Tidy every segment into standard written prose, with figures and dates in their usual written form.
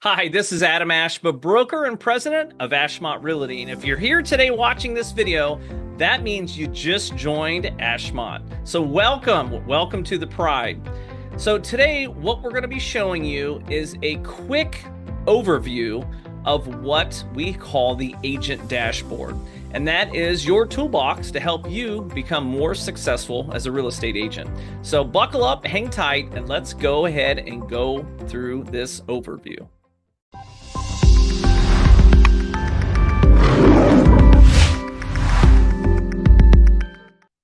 Hi, this is Adam Ashba, broker and president of Ashmont Realty. And if you're here today watching this video, that means you just joined Ashmont. So welcome to the Pride. So today, what we're going to be showing you is a quick overview of what we call the agent dashboard. And that is your toolbox to help you become more successful as a real estate agent. So buckle up, hang tight, and let's go ahead and go through this overview.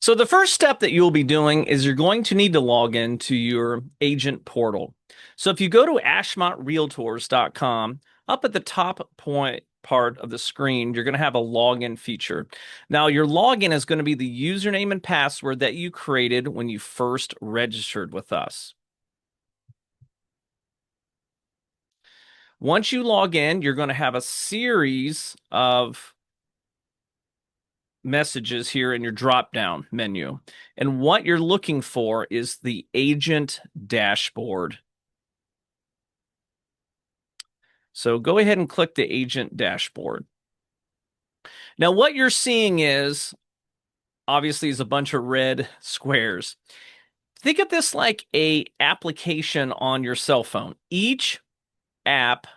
So the first step that you'll be doing is you're going to need to log into your agent portal. So if you go to ashmontrealtors.com, up at the top part of the screen, you're going to have a login feature. Now, your login is going to be the username and password that you created when you first registered with us. Once you log in, you're going to have a series of messages here in your drop-down menu. And what you're looking for is the agent dashboard. So go ahead and click the agent dashboard. Now, what you're seeing is obviously is a bunch of red squares. Think of this like an application on your cell phone. Each app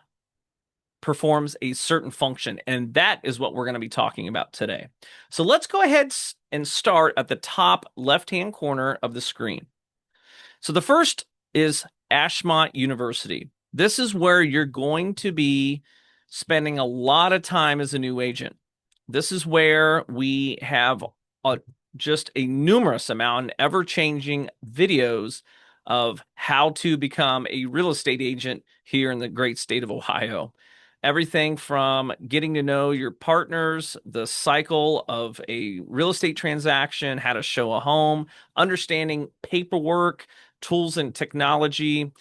performs a certain function, and that is what we're going to be talking about today. So let's go ahead and start at the top left-hand corner of the screen. So the first is Ashmont University. This is where you're going to be spending a lot of time as a new agent. This is where we have just a numerous amount, ever-changing videos of how to become a real estate agent here in the great state of Ohio. Everything from getting to know your partners, the cycle of a real estate transaction, how to show a home, understanding paperwork, tools and technology,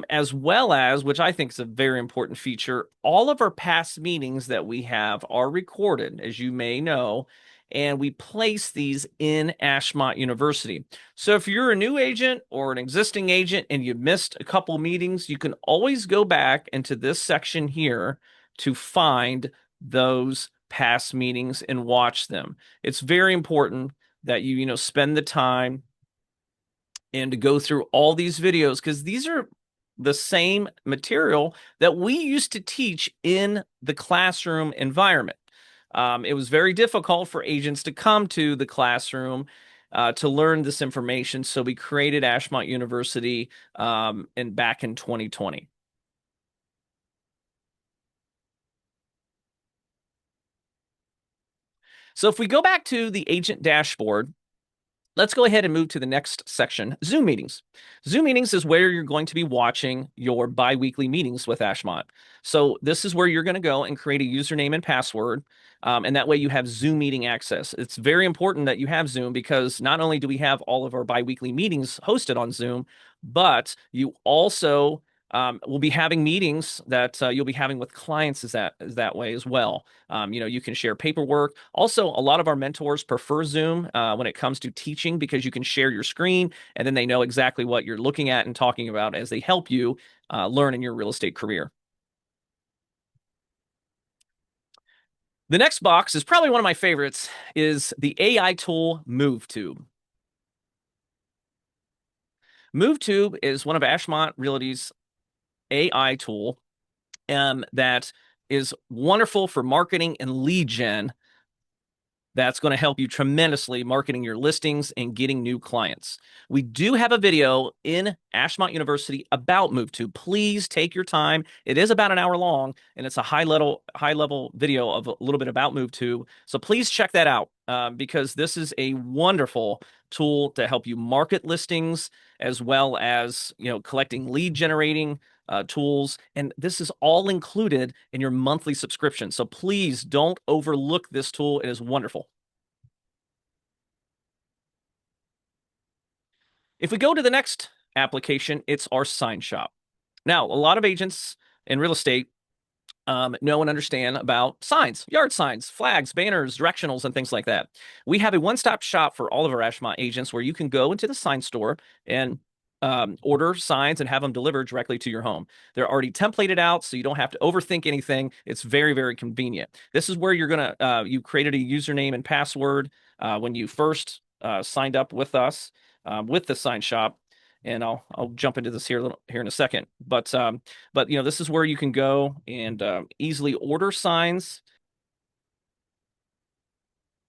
as well as, which I think is a very important feature, all of our past meetings that we have are recorded, as you may know, and we place these in Ashmont University. So if you're a new agent or an existing agent and you missed a couple meetings, you can always go back into this section here to find those past meetings and watch them. It's very important that you spend the time and to go through all these videos, because these are the same material that we used to teach in the classroom environment. It was very difficult for agents to come to the classroom to learn this information, so we created Ashmont University back in 2020. So if we go back to the agent dashboard, let's go ahead and move to the next section, Zoom meetings. Zoom meetings is where you're going to be watching your bi-weekly meetings with Ashmont. So this is where you're going to go and create a username and password, and that way you have Zoom meeting access. It's very important that you have Zoom, because not only do we have all of our bi-weekly meetings hosted on Zoom, but you also we'll be having meetings that you'll be having with clients is that way as well. You can share paperwork. Also, a lot of our mentors prefer Zoom when it comes to teaching, because you can share your screen and then they know exactly what you're looking at and talking about as they help you learn in your real estate career. The next box is probably one of my favorites, is the AI tool MoveTube. MoveTube is one of Ashmont Realty's AI tool that is wonderful for marketing and lead gen. That's going to help you tremendously marketing your listings and getting new clients. We do have a video in Ashmont University about MoveTube. Please take your time. It is about an hour long, and it's a high level video of a little bit about MoveTube. So please check that out because this is a wonderful tool to help you market listings, as well as collecting lead generating tools. And this is all included in your monthly subscription. So please don't overlook this tool. It is wonderful. If we go to the next application, it's our sign shop. Now, a lot of agents in real estate know and understand about signs, yard signs, flags, banners, directionals, and things like that. We have a one-stop shop for all of our Ashmont agents where you can go into the sign store and order signs and have them delivered directly to your home. They're already templated out, so you don't have to overthink anything. It's very, very convenient. This is where you're gonna you created a username and password when you first signed up with us with the sign shop. And I'll jump into this here in a second. But this is where you can go and easily order signs.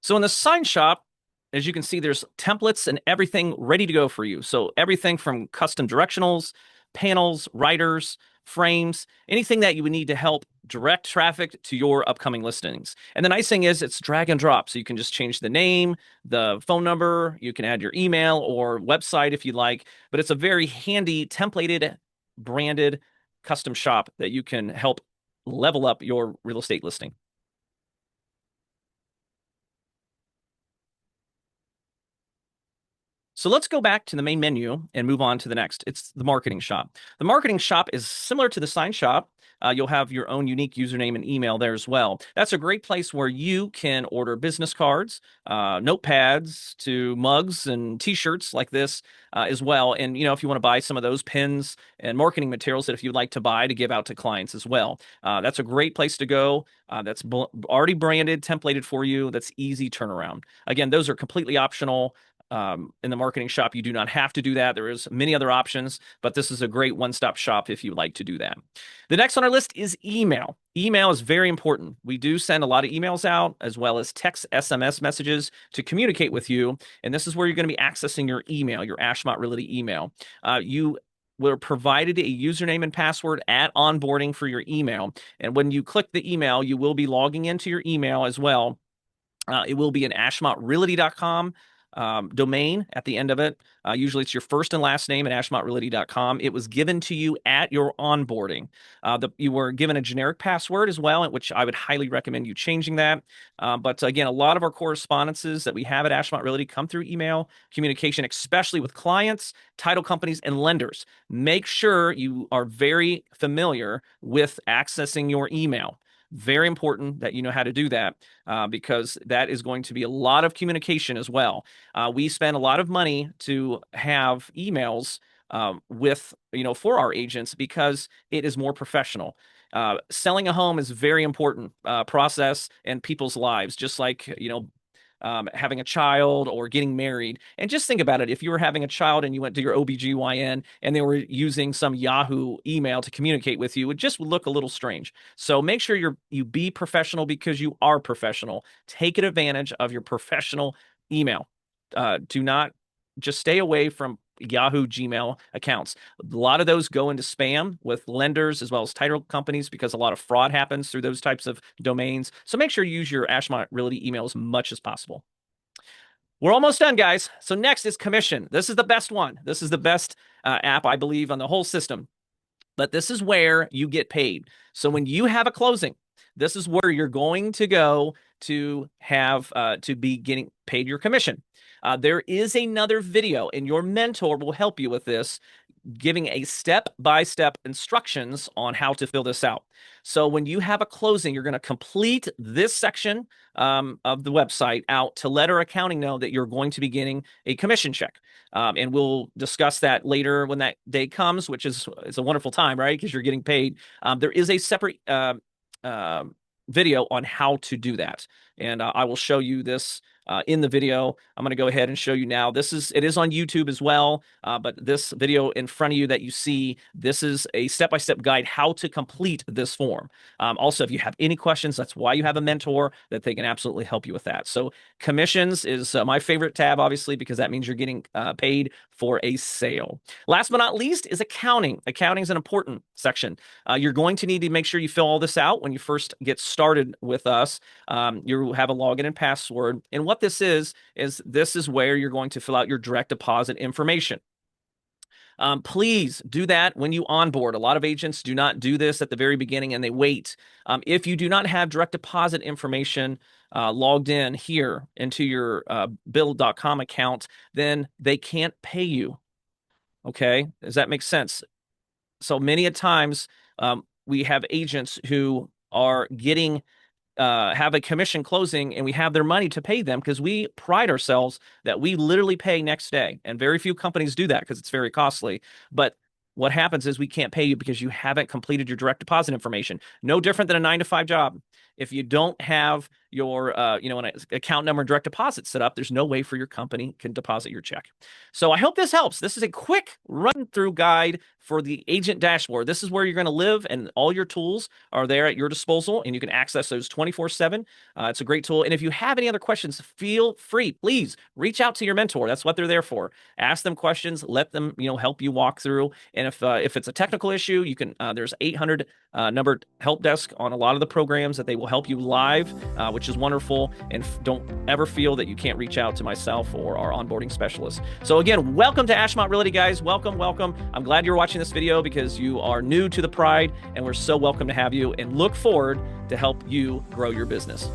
So in the sign shop, as you can see, there's templates and everything ready to go for you. So everything from custom directionals, panels, writers, frames, anything that you would need to help direct traffic to your upcoming listings. And the nice thing is it's drag and drop. So you can just change the name, the phone number, you can add your email or website if you like, but it's a very handy templated, branded custom shop that you can help level up your real estate listing. So let's go back to the main menu and move on to the next. It's the marketing shop. The marketing shop is similar to the sign shop. You'll have your own unique username and email there as well. That's a great place where you can order business cards, notepads to mugs and t-shirts like this as well. And, if you want to buy some of those pins and marketing materials that if you'd like to buy to give out to clients as well, that's a great place to go. That's already branded, templated for you. That's easy turnaround. Again, those are completely optional. In the marketing shop, you do not have to do that. There is many other options, but this is a great one-stop shop if you like to do that. The next on our list is email. Email is very important. We do send a lot of emails out as well as text SMS messages to communicate with you. And this is where you're going to be accessing your email, your Ashmont Realty email. You were provided a username and password at onboarding for your email. And when you click the email, you will be logging into your email as well. It will be an ashmontrealty.com domain at the end of it. Usually it's your first and last name at ashmontrealty.com. It was given to you at your onboarding. You were given a generic password as well, which I would highly recommend you changing that. But again, a lot of our correspondences that we have at Ashmont Realty come through email communication, especially with clients, title companies, and lenders. Make sure you are very familiar with accessing your email. Very important that you know how to do that because that is going to be a lot of communication as well. We spend a lot of money to have emails for our agents because it is more professional. Selling a home is a very important process in people's lives, just like, having a child or getting married. And just think about it. If you were having a child and you went to your OBGYN and they were using some Yahoo email to communicate with you, it just would look a little strange. So make sure you be professional because you are professional. Take advantage of your professional email. Do not just stay away from Yahoo Gmail accounts. A lot of those go into spam with lenders as well as title companies because a lot of fraud happens through those types of domains. So make sure you use your Ashmont Realty email as much as possible. We're almost done, guys. So next is commission. This is the best one. This is the best app, I believe, on the whole system. But this is where you get paid. So when you have a closing, this is where you're going to go to have to be getting paid your commission. There is another video, and your mentor will help you with this, giving a step-by-step instructions on how to fill this out. So when you have a closing, you're going to complete this section of the website out to let our accounting know that you're going to be getting a commission check. And we'll discuss that later when that day comes, which is it's a wonderful time, right? Because you're getting paid. There is a separate video on how to do that. And I will show you this in the video. I'm going to go ahead and show you now. It is on YouTube as well, but this video in front of you that you see, this is a step-by-step guide how to complete this form. Also, if you have any questions, that's why you have a mentor that they can absolutely help you with that. So commissions is my favorite tab, obviously, because that means you're getting paid for a sale. Last but not least is accounting. Accounting is an important section. You're going to need to make sure you fill all this out when you first get started with us. You have a login and password. And what this is this is where you're going to fill out your direct deposit information. Please do that when you onboard. A lot of agents do not do this at the very beginning and they wait. If you do not have direct deposit information logged in here into your Bill.com account, then they can't pay you. Okay? Does that make sense? So many a times we have agents who are getting have a commission closing and we have their money to pay them, because we pride ourselves that we literally pay next day. And very few companies do that because it's very costly. But what happens is we can't pay you because you haven't completed your direct deposit information. No different than a 9-to-5 job. If you don't have your, an account number and direct deposit set up, there's no way for your company can deposit your check. So I hope this helps. This is a quick run-through guide for the agent dashboard. This is where you're going to live, and all your tools are there at your disposal, and you can access those 24/7. It's a great tool. And if you have any other questions, feel free. Please reach out to your mentor. That's what they're there for. Ask them questions. Let them, help you walk through. And if it's a technical issue, you can. There's 800 numbered help desk on a lot of the programs that they will help you live, which is wonderful. And don't ever feel that you can't reach out to myself or our onboarding specialist. So again, welcome to Ashmont Realty, guys. Welcome, welcome. I'm glad you're watching this video because you are new to the Pride, and we're so welcome to have you and look forward to help you grow your business.